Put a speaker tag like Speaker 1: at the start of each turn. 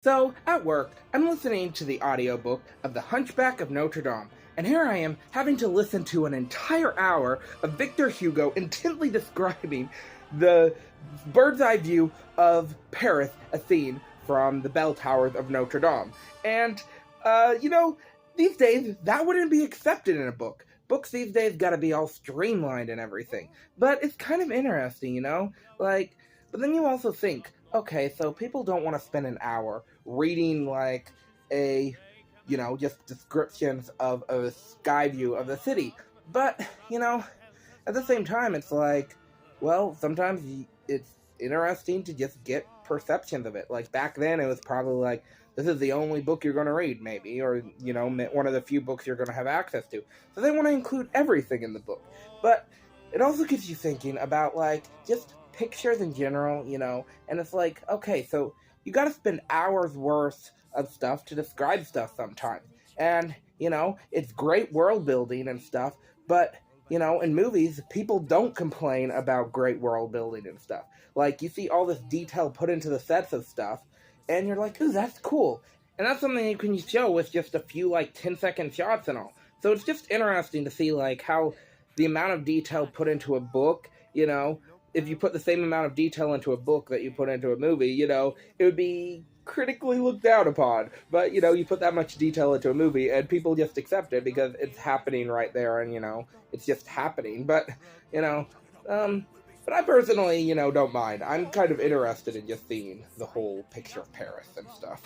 Speaker 1: So, at work, I'm listening to the audiobook of The Hunchback of Notre Dame, and here I am having to listen to an entire hour of Victor Hugo intently describing the bird's eye view of Paris as seen from the bell towers of Notre Dame. And, these days, that wouldn't be accepted in a book. Books these days gotta be all streamlined and everything. But it's kind of interesting, Like, but then you also think, okay, so people don't want to spend an hour reading like a, just descriptions of a sky view of the city. But, at the same time, it's like, well, sometimes it's interesting to just get perceptions of it. Like back then, it was probably like, this is the only book you're going to read, maybe, or, one of the few books you're going to have access to. So they want to include everything in the book. But it also gets you thinking about, like, just pictures in general, and it's like, okay, so you gotta spend hours worth of stuff to describe stuff sometimes. And, it's great world building and stuff, but, in movies, people don't complain about great world building and stuff. Like, you see all this detail put into the sets of stuff, and you're like, ooh, that's cool. And that's something you can show with just a few, like, 10-second shots and all. So it's just interesting to see, like, how the amount of detail put into a book, if you put the same amount of detail into a book that you put into a movie, it would be critically looked down upon. But, you put that much detail into a movie and people just accept it because it's happening right there and, it's just happening. But, you know, but I personally, don't mind. I'm kind of interested in just seeing the whole picture of Paris and stuff.